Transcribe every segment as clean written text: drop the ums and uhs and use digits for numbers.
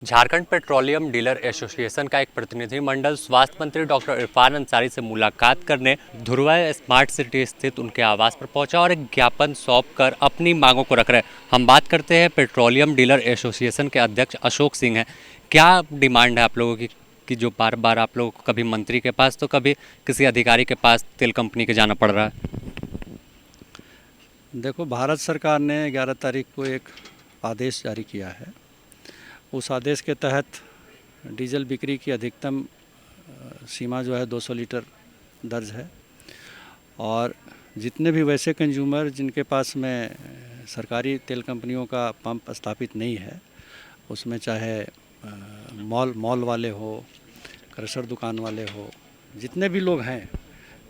Jharkhand petroleum dealer association का एक प्रतिनिधिमंडल स्वास्थ्य मंत्री डॉक्टर इरफान अंसारी से मुलाकात करने धुरवा स्मार्ट सिटी स्थित उनके आवास पर पहुंचा और एक ज्ञापन सौंप कर अपनी मांगों को रख रहे हैं। हम बात करते हैं पेट्रोलियम डीलर एसोसिएशन के अध्यक्ष अशोक सिंह हैं। क्या डिमांड है आप लोगों की कि जो बार बार आप लोगों को कभी मंत्री के पास तो कभी किसी अधिकारी के पास तेल कंपनी के जाना पड़ रहा है? देखो, भारत सरकार ने 11 तारीख को एक आदेश जारी किया है। उस आदेश के तहत डीजल बिक्री की अधिकतम सीमा जो है 200 लीटर दर्ज है और जितने भी वैसे कंज्यूमर जिनके पास में सरकारी तेल कंपनियों का पंप स्थापित नहीं है, उसमें चाहे मॉल वाले हो, क्रशर दुकान वाले हो, जितने भी लोग हैं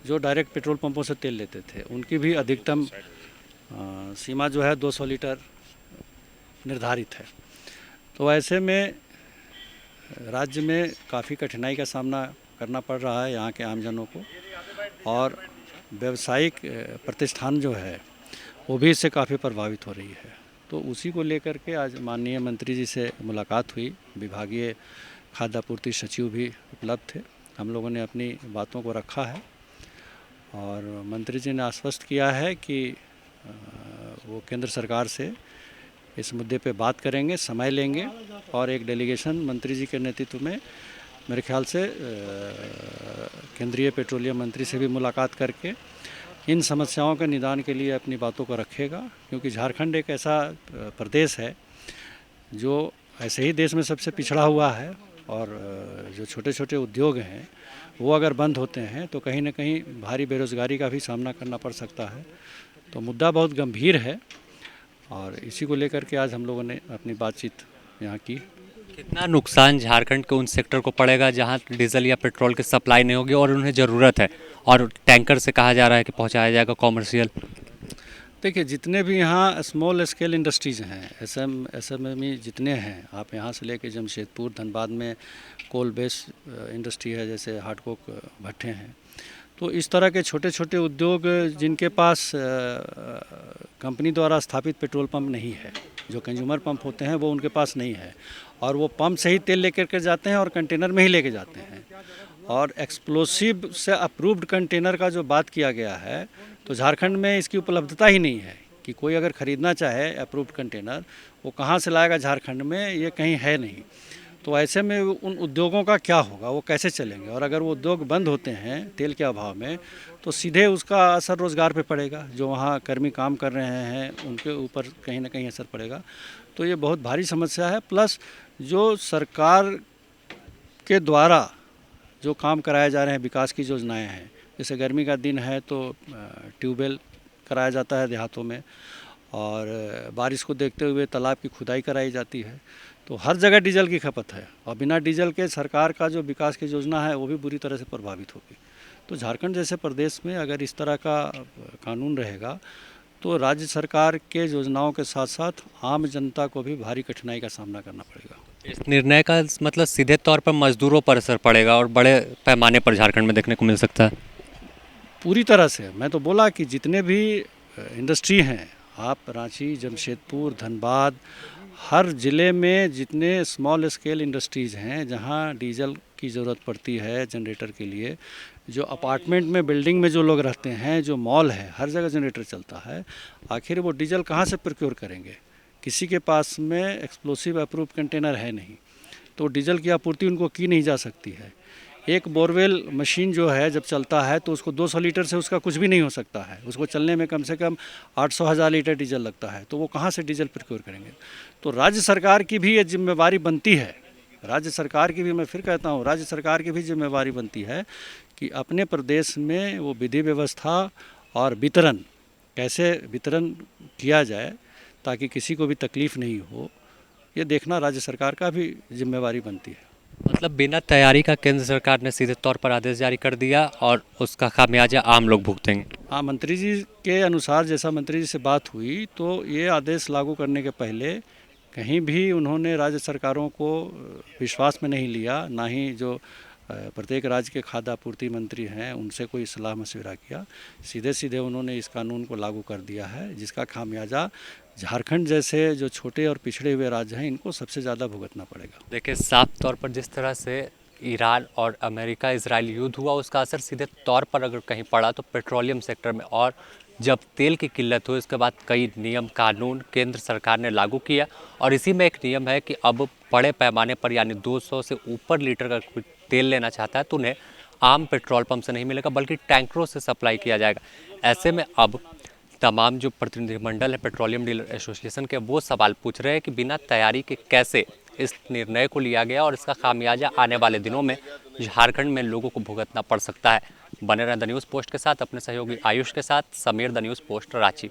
जो डायरेक्ट पेट्रोल पंपों से तेल लेते थे, उनकी भी अधिकतम सीमा जो है 200 लीटर निर्धारित है। तो ऐसे में राज्य में काफ़ी कठिनाई का सामना करना पड़ रहा है यहाँ के आमजनों को, और व्यावसायिक प्रतिष्ठान जो है वो भी इससे काफ़ी प्रभावित हो रही है। तो उसी को लेकर के आज माननीय मंत्री जी से मुलाकात हुई। विभागीय खाद्य आपूर्ति सचिव भी उपलब्ध थे। हम लोगों ने अपनी बातों को रखा है और मंत्री जी ने आश्वस्त किया है कि वो केंद्र सरकार से इस मुद्दे पे बात करेंगे, समय लेंगे और एक डेलीगेशन मंत्री जी के नेतृत्व में मेरे ख्याल से केंद्रीय पेट्रोलियम मंत्री से भी मुलाकात करके इन समस्याओं के निदान के लिए अपनी बातों को रखेगा। क्योंकि झारखंड एक ऐसा प्रदेश है जो ऐसे ही देश में सबसे पिछड़ा हुआ है और जो छोटे छोटे उद्योग हैं वो अगर बंद होते हैं तो कहीं ना कहीं भारी बेरोज़गारी का भी सामना करना पड़ सकता है। तो मुद्दा बहुत गंभीर है और इसी को लेकर के आज हम लोगों ने अपनी बातचीत यहाँ की। कितना नुकसान झारखंड के उन सेक्टर को पड़ेगा जहां डीजल या पेट्रोल की सप्लाई नहीं होगी और उन्हें ज़रूरत है, और टैंकर से कहा जा रहा है कि पहुंचाया जाएगा कॉमर्शियल? देखिए, जितने भी यहाँ स्मॉल स्केल इंडस्ट्रीज़ हैं, एसएमई जितने हैं, आप यहाँ से लेके जमशेदपुर धनबाद में कोल बेस इंडस्ट्री है, जैसे हार्डकोक भट्टे हैं, तो इस तरह के छोटे छोटे उद्योग जिनके पास कंपनी द्वारा स्थापित पेट्रोल पंप नहीं है, जो कंज्यूमर पंप होते हैं वो उनके पास नहीं है, और वो पंप से ही तेल लेकर के जाते हैं और कंटेनर में ही लेके जाते हैं। और एक्सप्लोसिव से अप्रूव्ड कंटेनर का जो बात किया गया है, तो झारखंड में इसकी उपलब्धता ही नहीं है कि कोई अगर ख़रीदना चाहे अप्रूव्ड कंटेनर, वो कहाँ से लाएगा? झारखंड में ये कहीं है नहीं। तो ऐसे में उन उद्योगों का क्या होगा, वो कैसे चलेंगे? और अगर वो उद्योग बंद होते हैं तेल के अभाव में तो सीधे उसका असर रोज़गार पे पड़ेगा। जो वहाँ कर्मी काम कर रहे हैं उनके ऊपर कहीं ना कहीं असर पड़ेगा। तो ये बहुत भारी समस्या है। प्लस जो सरकार के द्वारा जो काम कराए जा रहे हैं, विकास की योजनाएं हैं, जैसे गर्मी का दिन है तो ट्यूबवेल कराया जाता है देहातों में, और बारिश को देखते हुए तालाब की खुदाई कराई जाती है। तो हर जगह डीजल की खपत है और बिना डीजल के सरकार का जो विकास की योजना है वो भी बुरी तरह से प्रभावित होगी। तो झारखंड जैसे प्रदेश में अगर इस तरह का कानून रहेगा तो राज्य सरकार के योजनाओं के साथ साथ आम जनता को भी भारी कठिनाई का सामना करना पड़ेगा। इस निर्णय का मतलब सीधे तौर पर मजदूरों पर असर पड़ेगा और बड़े पैमाने पर झारखंड में देखने को मिल सकता है। पूरी तरह से मैं तो बोला कि जितने भी इंडस्ट्री हैं, आप रांची, जमशेदपुर, धनबाद, हर ज़िले में जितने स्मॉल स्केल इंडस्ट्रीज़ हैं जहां डीजल की ज़रूरत पड़ती है जनरेटर के लिए, जो अपार्टमेंट में बिल्डिंग में जो लोग रहते हैं, जो मॉल है, हर जगह जनरेटर चलता है। आखिर वो डीजल कहाँ से प्रोक्योर करेंगे? किसी के पास में एक्सप्लोसिव अप्रूव कंटेनर है नहीं, तो डीजल की आपूर्ति उनको की नहीं जा सकती है। एक बोरवेल मशीन जो है जब चलता है तो उसको 200 लीटर से उसका कुछ भी नहीं हो सकता है। उसको चलने में कम से कम 800-1000 लीटर डीजल लगता है, तो वो कहाँ से डीजल प्रोक्योर करेंगे? तो राज्य सरकार की भी ये जिम्मेवारी बनती है। राज्य सरकार की भी, मैं फिर कहता हूँ, राज्य सरकार की भी जिम्मेवारी बनती है कि अपने प्रदेश में वो विधि व्यवस्था और वितरण कैसे वितरण किया जाए ताकि किसी को भी तकलीफ़ नहीं हो, ये देखना राज्य सरकार का भी जिम्मेवारी बनती है। मतलब बिना तैयारी का केंद्र सरकार ने सीधे तौर पर आदेश जारी कर दिया और उसका खामियाजा आम लोग भुगतेंगे। हाँ, मंत्री जी के अनुसार, जैसा मंत्री जी से बात हुई, तो ये आदेश लागू करने के पहले कहीं भी उन्होंने राज्य सरकारों को विश्वास में नहीं लिया, ना ही जो प्रत्येक राज्य के खाद्य आपूर्ति मंत्री हैं उनसे कोई सलाह मशविरा किया। सीधे सीधे उन्होंने इस कानून को लागू कर दिया है, जिसका खामियाजा झारखंड जैसे जो छोटे और पिछड़े हुए राज्य हैं इनको सबसे ज़्यादा भुगतना पड़ेगा। देखिए, साफ तौर पर जिस तरह से ईरान और अमेरिका इजराइल युद्ध हुआ उसका असर सीधे तौर पर अगर कहीं पड़ा तो पेट्रोलियम सेक्टर में, और जब तेल की किल्लत हुई उसके बाद कई नियम कानून केंद्र सरकार ने लागू किया, और इसी में एक नियम है कि अब बड़े पैमाने पर यानी 200 से ऊपर लीटर का कोई तेल लेना चाहता है तो उन्हें आम पेट्रोल पंप से नहीं मिलेगा बल्कि टैंकरों से सप्लाई किया जाएगा। ऐसे में अब तमाम जो प्रतिनिधिमंडल है पेट्रोलियम डीलर एसोसिएशन के, वो सवाल पूछ रहे हैं कि बिना तैयारी के कैसे इस निर्णय को लिया गया और इसका खामियाजा आने वाले दिनों में झारखंड में लोगों को भुगतना पड़ सकता है। बने रहें द न्यूज़ पोस्ट के साथ, अपने सहयोगी आयुष के साथ। Sameer, the news post, Ranchi.